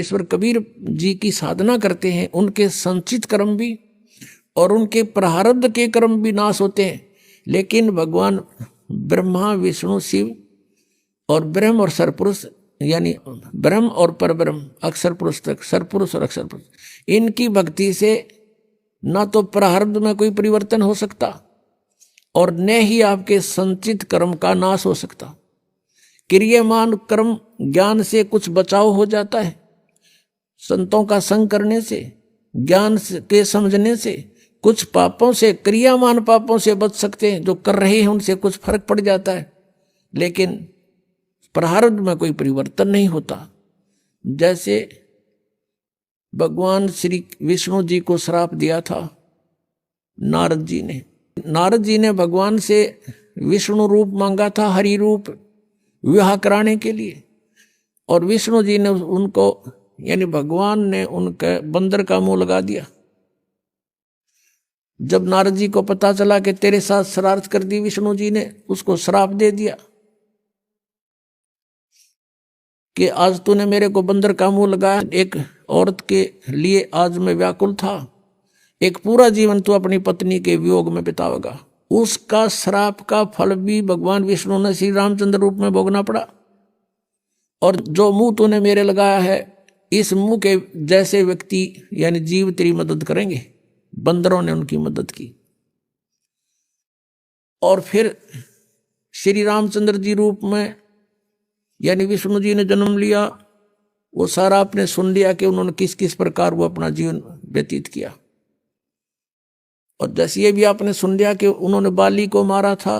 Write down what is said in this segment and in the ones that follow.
ईश्वर कबीर जी की साधना करते हैं, उनके संचित कर्म भी और उनके प्रारब्ध के कर्म भी नाश होते हैं। लेकिन भगवान ब्रह्मा विष्णु शिव और ब्रह्म और सरपुरुष यानी ब्रह्म और परब्रह्म, अक्षर पुरुष तक, सरपुरुष और अक्षर पुरुष, इनकी भक्ति से ना तो प्रारब्ध में कोई परिवर्तन हो सकता और न ही आपके संचित कर्म का नाश हो सकता। क्रियामान कर्म ज्ञान से कुछ बचाव हो जाता है, संतों का संग करने से, ज्ञान के समझने से कुछ पापों से, क्रियामान पापों से बच सकते हैं। जो कर रहे हैं उनसे कुछ फर्क पड़ जाता है, लेकिन प्रारब्ध में कोई परिवर्तन नहीं होता। जैसे भगवान श्री विष्णु जी को श्राप दिया था नारद जी ने। नारद जी ने भगवान से विष्णु रूप मांगा था, हरि रूप विवाह कराने के लिए, और विष्णु जी ने उनको यानी भगवान ने उनके बंदर का मुंह लगा दिया। जब नारद जी को पता चला कि तेरे साथ शरारत कर दी विष्णु जी ने, उसको श्राप दे दिया कि आज तूने मेरे को बंदर का मुंह लगाया। एक औरत के लिए आज मैं व्याकुल था, एक पूरा जीवन तू अपनी पत्नी के वियोग में बितावेगा। उसका श्राप का फल भी भगवान विष्णु ने श्री रामचंद्र रूप में भोगना पड़ा। और जो मुंह तूने मेरे लगाया है, इस मुंह के जैसे व्यक्ति यानी जीव तेरी मदद करेंगे। बंदरों ने उनकी मदद की। और फिर श्री रामचंद्र जी रूप में यानी विष्णु जी ने जन्म लिया। वो सारा आपने सुन लिया कि उन्होंने किस किस प्रकार वो अपना जीवन व्यतीत किया। और जैसे ये भी आपने सुन लिया कि उन्होंने बाली को मारा था,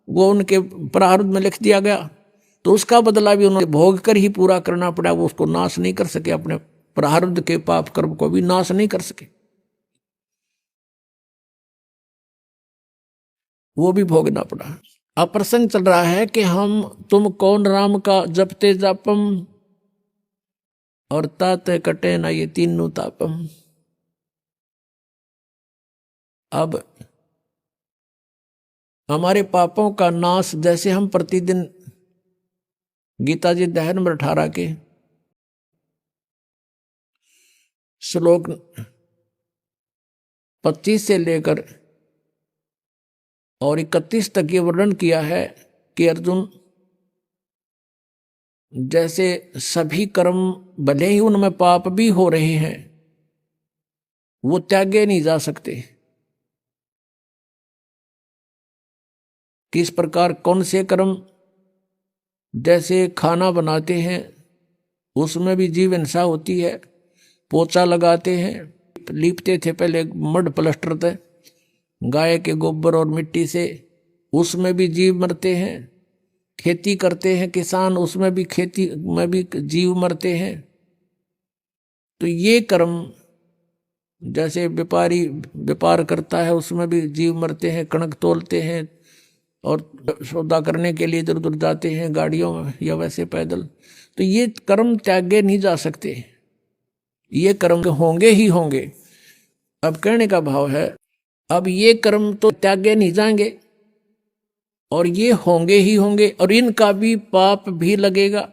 वो उनके प्रारब्ध में लिख दिया गया, तो उसका बदला भी उन्होंने भोग कर ही पूरा करना पड़ा। वो उसको नाश नहीं कर सके, अपने प्रारब्ध के पाप कर्म को भी नाश नहीं कर सके, वो भी भोगना पड़ा। अब प्रसंग चल रहा है कि हम तुम कौन राम का जपते जापम और ताते कटे ना ये तीनों तापम। अब हमारे पापों का नाश, जैसे हम प्रतिदिन गीता जी अध्याय नंबर 18 के श्लोक 25 से लेकर और 31 तक ये वर्णन किया है कि अर्जुन, जैसे सभी कर्म भले ही उनमें पाप भी हो रहे हैं, वो त्यागे नहीं जा सकते। किस प्रकार, कौन से कर्म, जैसे खाना बनाते हैं उसमें भी जीव हिंसा होती है। पोछा लगाते हैं, लीपते थे पहले मड प्लास्टर थे गाय के गोबर और मिट्टी से, उसमें भी जीव मरते हैं। खेती करते हैं किसान, उसमें भी खेती में भी जीव मरते हैं। तो ये कर्म, जैसे व्यापारी व्यापार करता है उसमें भी जीव मरते हैं। कणक तोलते हैं और सौदा करने के लिए इधर उधर जाते हैं गाड़ियों में या वैसे पैदल। तो ये कर्म त्यागे नहीं जा सकते, ये कर्म होंगे ही होंगे। अब कहने का भाव है, अब ये कर्म तो त्यागे नहीं जाएंगे और ये होंगे ही होंगे, और इनका भी पाप भी लगेगा।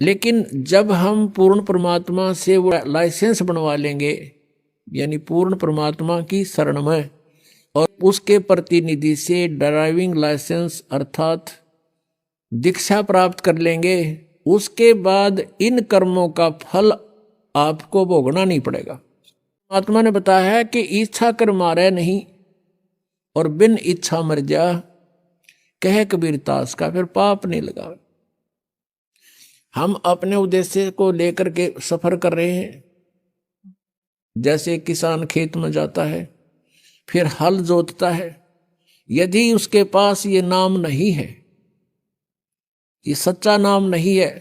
लेकिन जब हम पूर्ण परमात्मा से वो लाइसेंस बनवा लेंगे, यानी पूर्ण परमात्मा की शरण में और उसके प्रतिनिधि से ड्राइविंग लाइसेंस अर्थात दीक्षा प्राप्त कर लेंगे, उसके बाद इन कर्मों का फल आपको भोगना नहीं पड़ेगा। परमात्मा ने बताया है कि इच्छा कर मारे नहीं और बिन इच्छा मर जा, कहे कबीर तास का फिर पाप नहीं लगा। हम अपने उद्देश्य को लेकर के सफर कर रहे हैं। जैसे किसान खेत में जाता है, फिर हल जोतता है, यदि उसके पास ये नाम नहीं है, ये सच्चा नाम नहीं है,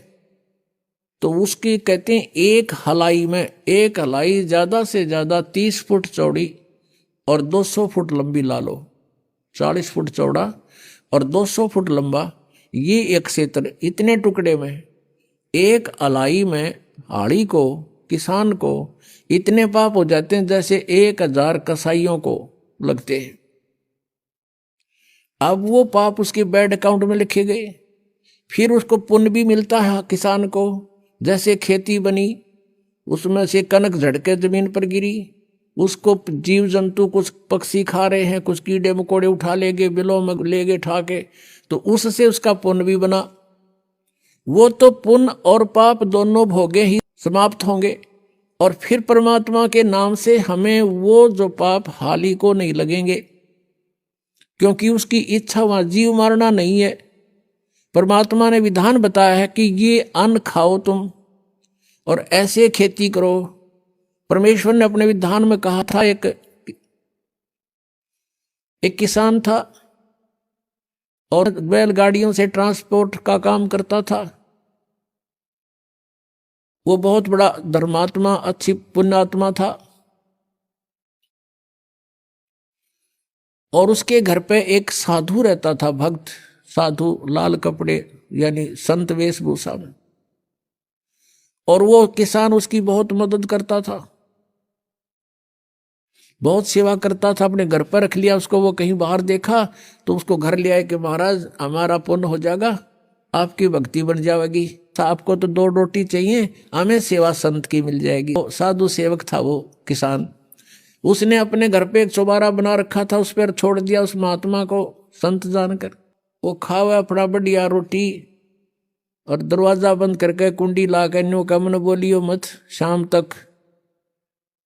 तो उसकी कहते हैं एक हलाई में, एक हलाई ज्यादा से ज्यादा 30 फुट चौड़ी और 200 फुट लंबी ला लो, 40 फुट चौड़ा और 200 फुट लंबा, ये एक क्षेत्र, इतने टुकड़े में एक हलाई में हाड़ी को, किसान को इतने पाप हो जाते हैं जैसे 1000 कसाईयों को लगते हैं। अब वो पाप उसके बैंक अकाउंट में लिखे गए, फिर उसको पुण्य भी मिलता है किसान को। जैसे खेती बनी, उसमें से कनक झड़के जमीन पर गिरी, उसको जीव जंतु कुछ पक्षी खा रहे हैं, कुछ कीड़े मकोड़े उठा ले गए, बिलों में ले गए ठा के, तो उससे उसका पुण्य भी बना। वो तो पुण्य और पाप दोनों भोगे ही समाप्त होंगे, और फिर परमात्मा के नाम से हमें वो जो पाप हाली को नहीं लगेंगे, क्योंकि उसकी इच्छा वहां जीव मारना नहीं है। परमात्मा ने विधान बताया है कि ये अन्न खाओ तुम और ऐसे खेती करो। परमेश्वर ने अपने विधान में कहा था, एक किसान था और बैलगाड़ियों से ट्रांसपोर्ट का काम करता था। वो बहुत बड़ा धर्मात्मा, अच्छी पुण्यात्मा था, और उसके घर पे एक साधु रहता था, भक्त साधु, लाल कपड़े यानी संत वेशभूषा में। और वो किसान उसकी बहुत मदद करता था, बहुत सेवा करता था, अपने घर पर रख लिया उसको। वो कहीं बाहर देखा तो उसको घर ले आए कि महाराज हमारा पुण्य हो जाएगा, आपकी भक्ति बन जाएगी, आपको तो 2 रोटी चाहिए, हमें सेवा संत की मिल जाएगी। साधु सेवक था वो किसान। उसने अपने घर पे एक चौबारा बना रखा था, उस पर छोड़ दिया उस महात्मा को संत जानकर। वो खावा अपना बढ़िया रोटी और दरवाजा बंद करके कुंडी ला के न्यू का मन बोलियो मत शाम तक,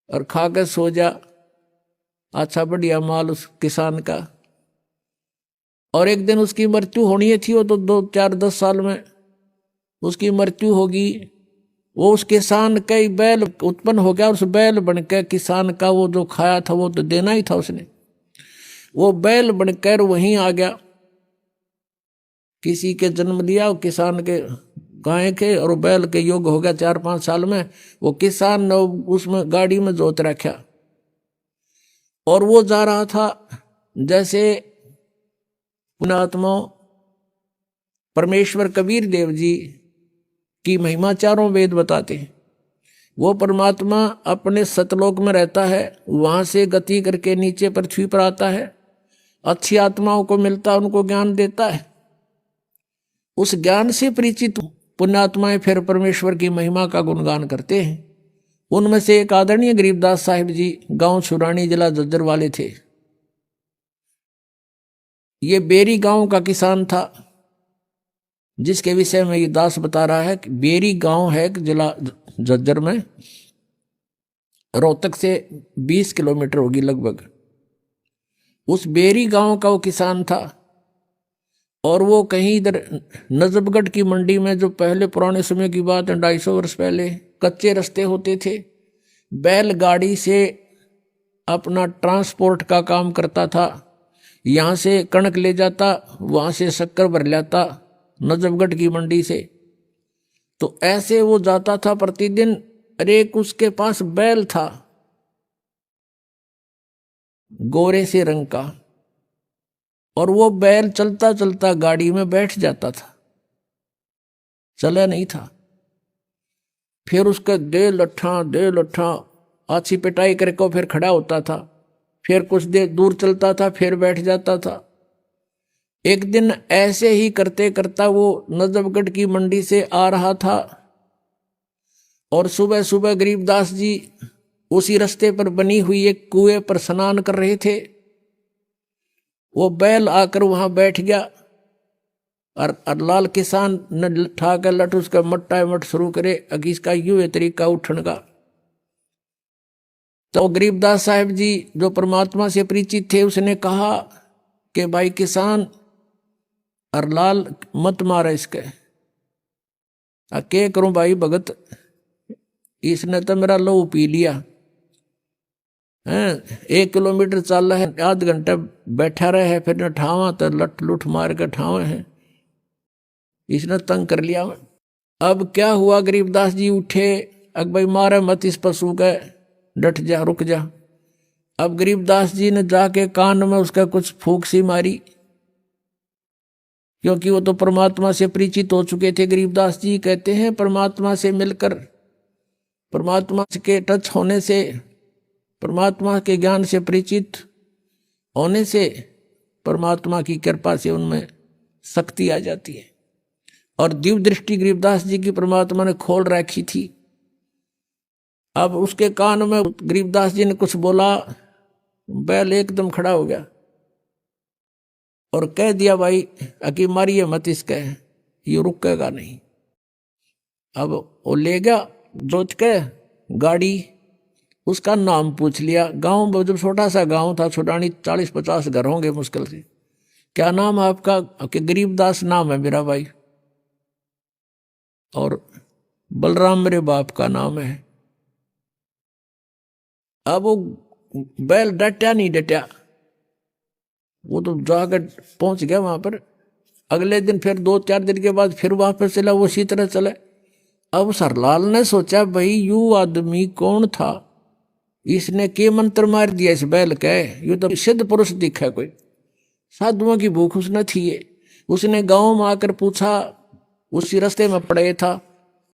और खा के सो जा। अच्छा बढ़िया माल उस किसान का। और एक दिन उसकी मृत्यु होनी थी, वो तो 2, 4, 10 साल में उसकी मृत्यु होगी। वो उस किसान का ही बैल उत्पन्न हो गया, उस बैल बनकर किसान का वो जो खाया था वो तो देना ही था उसने। वो बैल बनकर वहीं आ गया, किसी के जन्म लिया, वो किसान के गाय के, और बैल के योग हो गया 4-5 साल में। वो किसान ने उसमें गाड़ी में जोत रखा, और वो जा रहा था। जैसे पुण्यात्मा परमेश्वर कबीर देव जी की महिमा चारों वेद बताते हैं। वो परमात्मा अपने सतलोक में रहता है, वहां से गति करके नीचे पृथ्वी पर आता है, अच्छी आत्माओं को मिलता है, उनको ज्ञान देता है। उस ज्ञान से परिचित पुण्यात्माएं फिर परमेश्वर की महिमा का गुणगान करते हैं। उनमें से एक आदरणीय गरीबदास साहिब जी गांव छुरानी, जिला झज्जर वाले थे। ये बेरी गांव का किसान था, जिसके विषय में ये दास बता रहा है कि बेरी गांव है जिला झज्जर में, रोहतक से 20 किलोमीटर होगी लगभग। उस बेरी गांव का वो किसान था, और वो कहीं इधर नजफगढ़ की मंडी में, जो पहले पुराने समय की बात है 250 वर्ष पहले, कच्चे रास्ते होते थे, बैलगाड़ी से अपना ट्रांसपोर्ट का काम करता था। यहाँ से कणक ले जाता, वहाँ से शक्कर भर लाता नजफगढ़ की मंडी से। तो ऐसे वो जाता था प्रतिदिन। एक उसके पास बैल था गोरे से रंग का, और वो बैल चलता चलता गाड़ी में बैठ जाता था, चला नहीं था। फिर उसका दे लट्ठा अच्छी पिटाई करके फिर खड़ा होता था, फिर कुछ देर दूर चलता था, फिर बैठ जाता था। एक दिन ऐसे ही करते करता वो नजफगढ़ की मंडी से आ रहा था, और सुबह सुबह गरीबदास जी उसी रास्ते पर बनी हुई एक कुएं पर स्नान कर रहे थे। वो बैल आकर वहां बैठ गया, और लाल किसान ने ठा कर लट उसका मट्टा मट शुरू करे, अगी इसका यूं तरीका उठन का। तो गरीबदास साहिब जी जो परमात्मा से परिचित थे, उसने कहा कि भाई किसान, और लाल मत मारा इसके। के करूं भाई भगत, इसने तो मेरा लहू पी लिया है। 1 किलोमीटर चल है, आध घंटा बैठा रहे है, फिर न ठावा तो लट लुट मार के ठावे हैं, इसने तंग कर लिया। अब क्या हुआ, गरीबदास जी उठे, अब भाई मारे मत इस पशु के, डट जा, रुक जा। अब गरीबदास जी ने जाके कान में उसका कुछ फूंक सी मारी, क्योंकि वो तो परमात्मा से परिचित हो चुके थे। गरीबदास जी कहते हैं परमात्मा से मिलकर, परमात्मा के टच होने से, परमात्मा के ज्ञान से परिचित होने से परमात्मा की कृपा से उनमें शक्ति आ जाती है, और दिव्य दृष्टि गरीबदास जी की परमात्मा ने खोल रखी थी। अब उसके कान में गरीबदास जी ने कुछ बोला, बैल एकदम खड़ा हो गया और कह दिया, भाई अकी मारिए मत इसके, ये रुकेगा नहीं। अब वो ले गया जोत के गाड़ी, उसका नाम पूछ लिया। गांव जब छोटा सा गांव था, छोटानी 40-50 घर होंगे मुश्किल से। क्या नाम है आपका? कि गरीबदास नाम है मेरा भाई, और बलराम मेरे बाप का नाम है। अब वो बैल डटा नहीं डटा, वो तो जाकर पहुंच गया वहां पर। अगले दिन फिर 2-4 दिन के बाद फिर वापस चला, वो उसी तरह चले। अब सरलाल ने सोचा, भाई यू आदमी कौन था, इसने के मंत्र मार दिया इस बैल के, यू तो सिद्ध पुरुष दिखा, कोई साधुओं की भूख उसने थी। उसने गांव में आकर पूछा, उसी रास्ते में पड़े था,